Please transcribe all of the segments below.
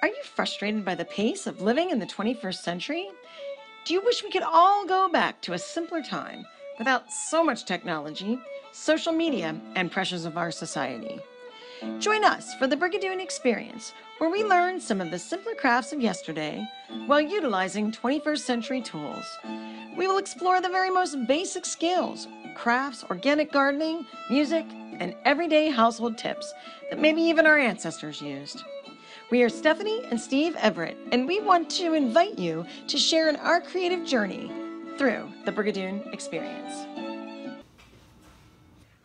Are you frustrated by the pace of living in the 21st century? Do you wish we could all go back to a simpler time without so much technology, social media, and pressures of our society? Join us for the Brigadoon experience, where we learn some of the simpler crafts of yesterday while utilizing 21st century tools. We will explore the very most basic skills, crafts, organic gardening, music, and everyday household tips that maybe even our ancestors used. We are Stephanie and Steve Everett, and we want to invite you to share in our creative journey through the Brigadoon experience.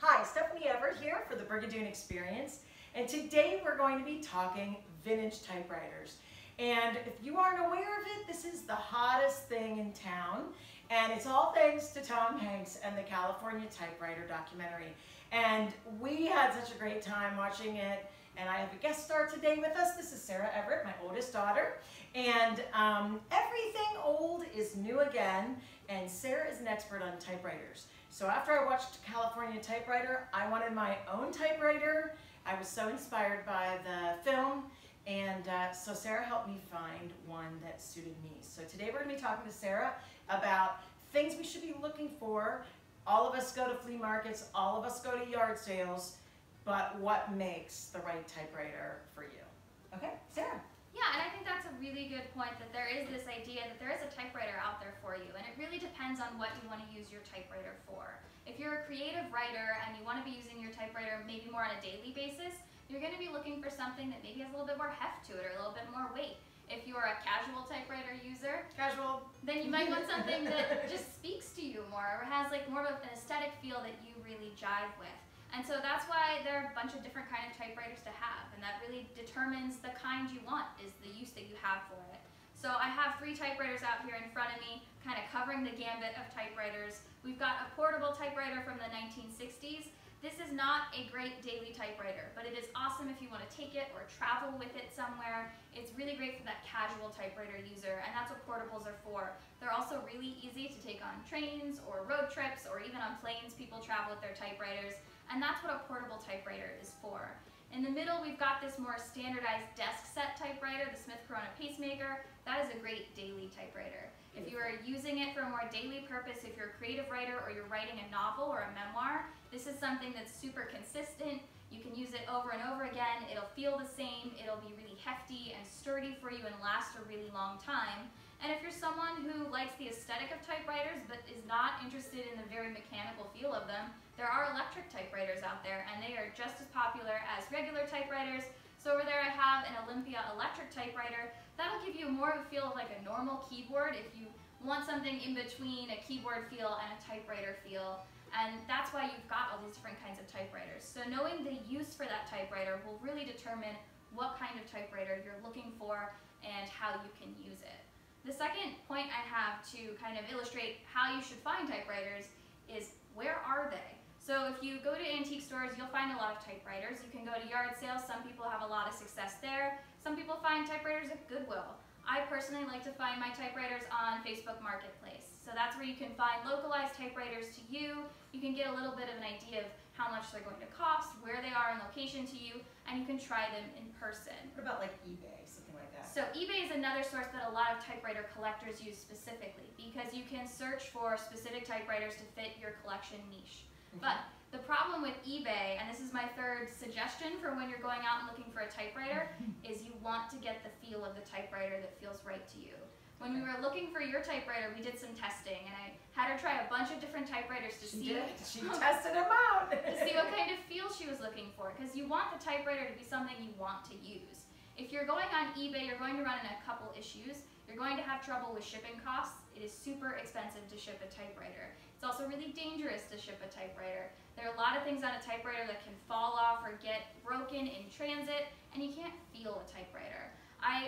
Hi, Stephanie Everett here for the Brigadoon experience, and today we're going to be talking vintage typewriters. And if you aren't aware of it, this is the hottest thing in town, and it's all thanks to Tom Hanks and the California Typewriter documentary. And we had such a great time watching it. And I have a guest star today with us. This is Sarah Everett, my oldest daughter. And everything old is new again, and Sarah is an expert on typewriters. So after I watched California Typewriter, I wanted my own typewriter. I was so inspired by the film, and so Sarah helped me find one that suited me. So today we're going to be talking to Sarah about things we should be looking for. All of us go to flea markets, all of us go to yard sales, but what makes the right typewriter for you? Okay, Sarah. Yeah, and I think that's a really good point, that there is this idea that there is a typewriter out there for you, and it really depends on what you want to use your typewriter for. If you're a creative writer and you want to be using your typewriter maybe more on a daily basis, you're going to be looking for something that maybe has a little bit more heft to it or a little bit more weight. If you're a casual typewriter user, then you might want something that just speaks to you more or has like more of an aesthetic feel that you really jive with. And so that's why there are a bunch of different kind of typewriters to have, and that really determines the kind you want, is the use that you have for it. So I have 3 typewriters out here in front of me, kind of covering the gambit of typewriters. We've got a portable typewriter from the 1960s. This is not a great daily typewriter, but it is awesome if you want to take it or travel with it somewhere. It's really great for that casual typewriter user, and that's what portables are for. They're also really easy to take on trains or road trips, or even on planes. People travel with their typewriters. And that's what a portable typewriter is for. In the middle, we've got this more standardized desk set typewriter, the Smith Corona Pacemaker. That is a great daily typewriter. If you are using it for a more daily purpose, if you're a creative writer or you're writing a novel or a memoir, this is something that's super consistent. You can use it over and over again. It'll feel the same. It'll be really hefty and sturdy for you and last a really long time. And if you're someone who likes the aesthetic of typewriters but is not interested in the very mechanical feel of them, there are electric typewriters out there, and they are just as popular as regular typewriters. So over there I have an Olympia electric typewriter. That'll give you more of a feel of like a normal keyboard if you want something in between a keyboard feel and a typewriter feel. And that's why you've got all these different kinds of typewriters. So knowing the use for that typewriter will really determine what kind of typewriter you're looking for and how you can use it. The second point I have to kind of illustrate how you should find typewriters is, where are they? So if you go to antique stores, you'll find a lot of typewriters. You can go to yard sales. Some people have a lot of success there. Some people find typewriters at Goodwill. I personally like to find my typewriters on Facebook Marketplace. So that's where you can find localized typewriters to you. You can get a little bit of an idea of how much they're going to cost, where they are in location to you, and you can try them in person. What about like eBay, something like that? So eBay is another source that a lot of typewriter collectors use specifically, because you can search for specific typewriters to fit your collection niche. But the problem with eBay, and this is my third suggestion for when you're going out and looking for a typewriter, is you want to get the feel of the typewriter that feels right to you. When we were looking for your typewriter, we did some testing, and I had her try a bunch of different typewriters to see She tested them out. to see what kind of feel she was looking for, because you want the typewriter to be something you want to use. If you're going on eBay, you're going to run into a couple issues. You're going to have trouble with shipping costs. It is super expensive to ship a typewriter. It's also really dangerous to ship a typewriter. There are a lot of things on a typewriter that can fall off or get broken in transit, and you can't feel a typewriter.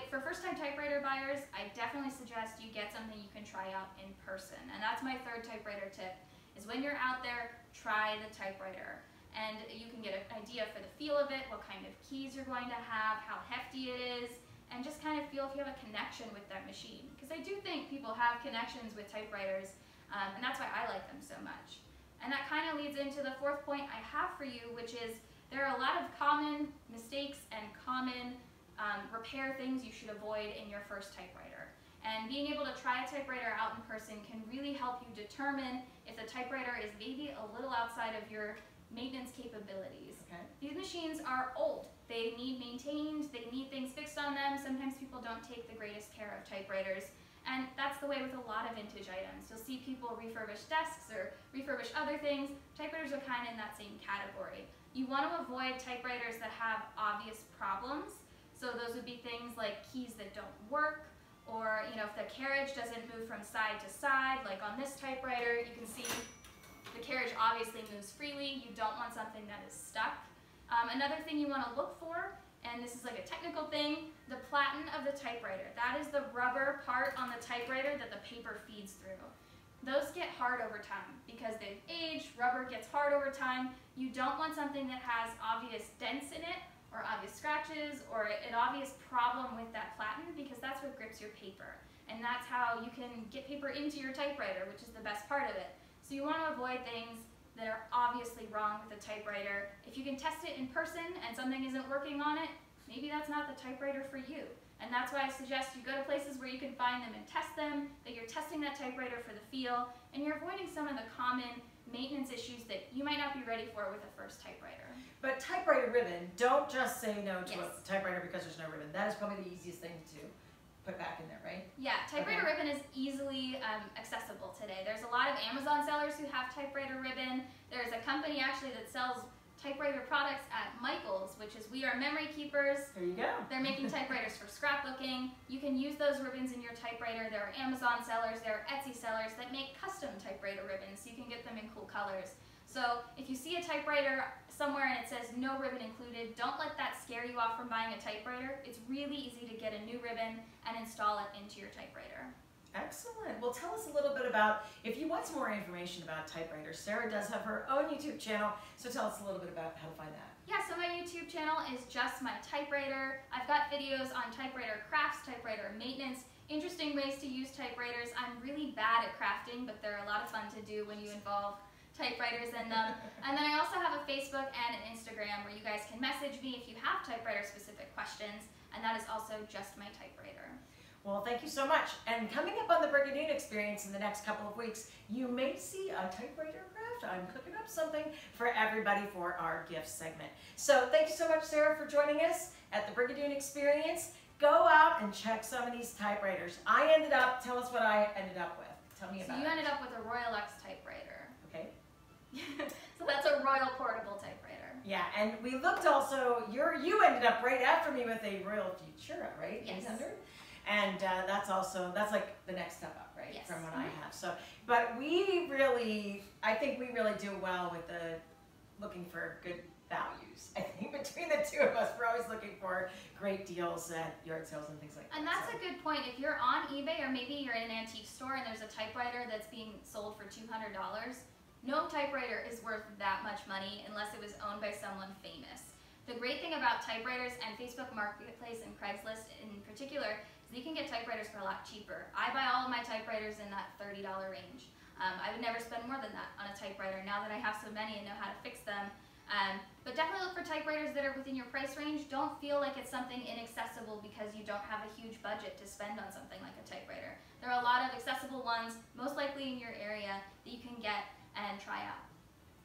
For first-time typewriter buyers, I definitely suggest you get something you can try out in person. And that's my third typewriter tip, is when you're out there, try the typewriter. And you can get an idea for the feel of it, what kind of keys you're going to have, how hefty it is, and just kind of feel if you have a connection with that machine. Because I do think people have connections with typewriters, and that's why I like them so much. And that kind of leads into the fourth point I have for you, which is there are a lot of common mistakes and common repair things you should avoid in your first typewriter. And being able to try a typewriter out in person can really help you determine if the typewriter is maybe a little outside of your maintenance capabilities. Okay. These machines are old. They need maintained, they need things fixed on them. Sometimes people don't take the greatest care of typewriters. And that's the way with a lot of vintage items. You'll see people refurbish desks or refurbish other things. Typewriters are kind of in that same category. You want to avoid typewriters that have obvious problems. So those would be things like keys that don't work, or if the carriage doesn't move from side to side, like on this typewriter, you can see the carriage obviously moves freely. You don't want something that is stuck. Another thing you want to look for, and this is like a technical thing, the platen of the typewriter. That is the rubber part on the typewriter that the paper feeds through. Those get hard over time because they've aged, rubber gets hard over time. You don't want something that has obvious dents in it, or obvious scratches, or an obvious problem with that platen, because that's what grips your paper. And that's how you can get paper into your typewriter, which is the best part of it. So you want to avoid things that are obviously wrong with the typewriter. If you can test it in person and something isn't working on it, maybe that's not the typewriter for you. And that's why I suggest you go to places where you can find them and test them, that you're testing that typewriter for the feel, and you're avoiding some of the common maintenance issues that you might not be ready for with a first typewriter. But typewriter ribbon, don't just say no to Yes. a typewriter because there's no ribbon. That is probably the easiest thing to put back in there, right? Yeah, typewriter ribbon is easily accessible today. There's a lot of Amazon sellers who have typewriter ribbon. There's a company actually that sells typewriter products at Michael's, which is We Are Memory Keepers. There you go. They're making typewriters for scrapbooking. You can use those ribbons in your typewriter. There are Amazon sellers, there are Etsy sellers that make custom typewriter ribbons, so you can get them in cool colors. So if you see a typewriter somewhere and it says no ribbon included, don't let that scare you off from buying a typewriter. It's really easy to get a new ribbon and install it into your typewriter. Excellent. Well, tell us a little bit about, if you want some more information about typewriters, Sarah does have her own YouTube channel, so tell us a little bit about how to find that. Yeah, so my YouTube channel is Just My Typewriter. I've got videos on typewriter crafts, typewriter maintenance, interesting ways to use typewriters. I'm really bad at crafting, but they're a lot of fun to do when you involve typewriters in them. And then I also have a Facebook and an Instagram where you guys can message me if you have typewriter specific questions, and that is also Just My Typewriter. Well, thank you so much. And coming up on the Brigadoon experience in the next couple of weeks, you may see a typewriter craft. I'm cooking up something for everybody for our gift segment. So thank you so much, Sarah, for joining us at the Brigadoon experience. Go out and check some of these typewriters. Tell us what I ended up with. Tell me about it. So you ended up with a Royal X typewriter. Okay. So that's a Royal Portable typewriter. Yeah, and we looked also, you ended up right after me with a Royal Futura, right? Yes. 800? And that's like the next step up, right? Yes. From what I have. So, but I think we really do well with looking for good values. I think between the two of us, we're always looking for great deals at yard sales and things like that. And that's a good point. If you're on eBay or maybe you're in an antique store and there's a typewriter that's being sold for $200, no typewriter is worth that much money unless it was owned by someone famous. The great thing about typewriters and Facebook Marketplace and Craigslist in particular is you can get typewriters for a lot cheaper. I buy all of my typewriters in that $30 range. I would never spend more than that on a typewriter now that I have so many and know how to fix them. But definitely look for typewriters that are within your price range. Don't feel like it's something inaccessible because you don't have a huge budget to spend on something like a typewriter. There are a lot of accessible ones, most likely in your area, that you can get and try out.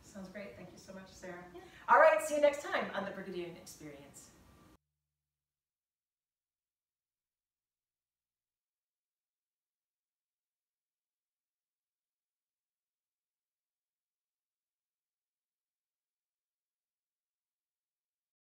Sounds great. Thank you so much, Sarah. Yeah. All right, see you next time on the Brigadoon Experience.